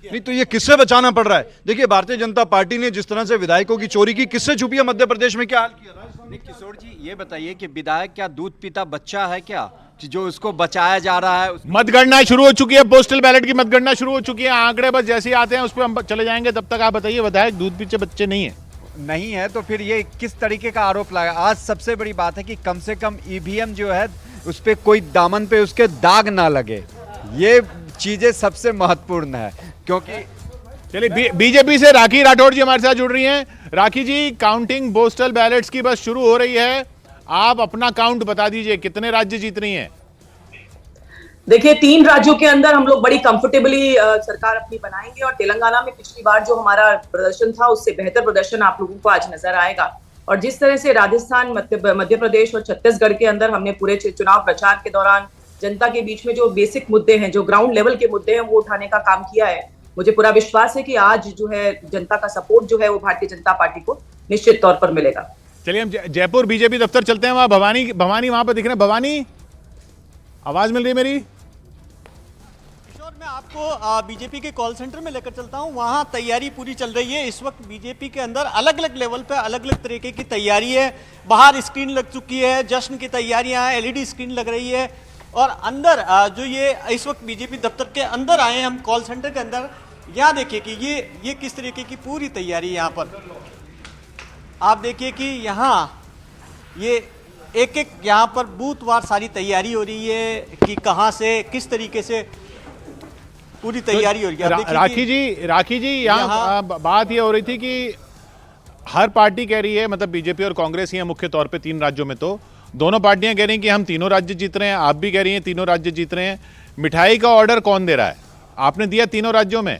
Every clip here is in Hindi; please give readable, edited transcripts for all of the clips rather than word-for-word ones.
नहीं तो ये किससे बचाना पड़ रहा है? देखिए भारतीय जनता पार्टी ने जिस तरह से विधायकों की चोरी की, किससे छुपी है मध्य प्रदेश में, क्या हाल किया? नहीं किशोर जी, ये बताइए कि विधायक क्या दूध पीता बच्चा है क्या, कि जो उसको बचाया जा रहा है मतगणना शुरू हो चुकी है, पोस्टल बैलेट की मतगणना शुरू हो चुकी है, आंकड़े बस जैसे ही आते हैं उस पर हम चले जाएंगे। तब तक आप बताइए, विधायक दूध पीछे बच्चे नहीं है? नहीं है तो फिर ये किस तरीके का आरोप लगा? आज सबसे बड़ी बात है कि कम से कम ईवीएम जो है उस पर कोई दामन पे उसके दाग ना लगे, ये चीजें सबसे महत्वपूर्ण है। क्योंकि चलिए, बीजेपी से राखी राठौड़ जी हमारे साथ जुड़ रही हैं। राखी जी, काउंटिंग पोस्टल बैलेट्स की बस शुरू हो रही है, आप अपना काउंट बता दीजिए, कितने राज्य जीत रही हैं? देखिए 3 राज्यों के अंदर हम लोग बड़ी कंफर्टेबली सरकार अपनी बनाएंगे और तेलंगाना में पिछली बार जो हमारा प्रदर्शन था उससे बेहतर प्रदर्शन आप लोगों को आज नजर आएगा। और जिस तरह से राजस्थान, मध्य प्रदेश और छत्तीसगढ़ के अंदर हमने पूरे चुनाव प्रचार के दौरान जनता के बीच में जो बेसिक मुद्दे हैं, जो ग्राउंड लेवल के मुद्दे हैं, वो उठाने का काम किया है, मुझे पूरा विश्वास है कि आज जो है जनता का सपोर्ट जो है वो भारतीय जनता पार्टी को निश्चित तौर पर मिलेगा। चलिए हम जयपुर बीजेपी दफ्तर चलते हैं। वहां भवानी वहां पर दिख रहे हैं। भवानी, आवाज मिल रही है मेरी? किशोर, मैं आपको बीजेपी के कॉल सेंटर में लेकर चलता हूं। वहां तैयारी पूरी चल रही है। इस वक्त बीजेपी के अंदर अलग अलग लेवल पे अलग अलग तरीके की तैयारी है। बाहर स्क्रीन लग चुकी है, जश्न की तैयारियां हैं, एलईडी स्क्रीन लग रही है। और अंदर जो ये इस वक्त बीजेपी दफ्तर के अंदर आए हैं हम, कॉल सेंटर के अंदर, यहाँ देखिए कि ये किस तरीके की पूरी तैयारी यहाँ पर आप देखिए कि यहाँ ये एक एक यहाँ पर बूथवार सारी तैयारी हो रही है कि कहाँ से किस तरीके से पूरी तैयारी हो रही है। राखी जी यहाँ बात ये हो रही थी कि हर पार्टी कह रही है, मतलब बीजेपी और कांग्रेस ही है मुख्य तौर पे 3 राज्यों में, तो दोनों पार्टियां कह रही हैं कि हम तीनों राज्य जीत रहे हैं, आप भी कह रही हैं तीनों राज्य जीत रहे हैं। मिठाई का ऑर्डर कौन दे रहा है? आपने दिया तीनों राज्यों में?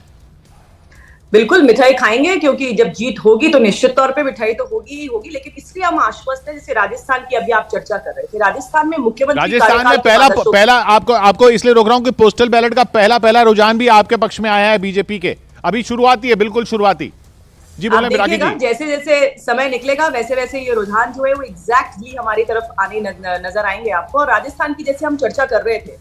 बिल्कुल मिठाई खाएंगे, क्योंकि जब जीत होगी तो निश्चित तौर पे मिठाई तो होगी ही होगी, लेकिन इसलिए हम आश्वस्त हैं। जैसे राजस्थान की अभी आप चर्चा कर रहे थे, राजस्थान में मुख्यमंत्री राजस्थान में पहला आपको इसलिए रोक रहा हूं कि पोस्टल बैलेट का पहला रुझान भी आपके पक्ष में आया है बीजेपी के। अभी शुरुआती है, बिल्कुल शुरुआती। जी बोले राखी जी। जैसे जैसे समय निकलेगा वैसे वैसे ये रुझान जो है वो एग्जैक्टली हमारी तरफ आने नजर आएंगे आपको। और राजस्थान की जैसे हम चर्चा कर रहे थे,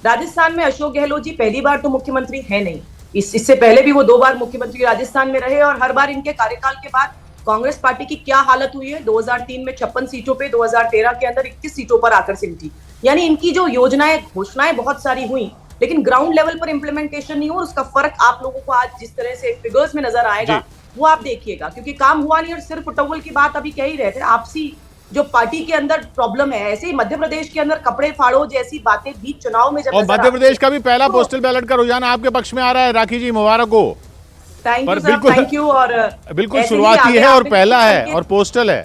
राजस्थान में अशोक गहलोत जी पहली बार तो मुख्यमंत्री है नहीं, इससे पहले भी वो 2 बार मुख्यमंत्री राजस्थान में रहे। और हर बार इनके कार्यकाल के बाद कांग्रेस पार्टी की क्या हालत हुई है, 2003 में 56 सीटों पे, 2013 के अंदर 21 सीटों पर आकर सिमटी। यानी इनकी जो योजनाएं, घोषणाएं बहुत सारी हुई, लेकिन ग्राउंड लेवल पर इंप्लीमेंटेशन नहीं हुआ। उसका फर्क आप लोगों को आज जिस तरह से फिगर्स में नजर आएगा वो आप देखिएगा, क्योंकि काम हुआ नहीं। और सिर्फ टॉवल की बात अभी कह ही रहे थे, आपसी जो पार्टी के अंदर प्रॉब्लम है, ऐसे ही मध्य प्रदेश के अंदर कपड़े फाड़ो जैसी बातें भी चुनाव में जब, और मध्य प्रदेश का भी पहला पोस्टल बैलेट का रुझान आपके पक्ष में आ रहा है। राखी जी, मुबारक हो। Thank you. और बिल्कुल शुरुआती है और पहला है और पोस्टल है।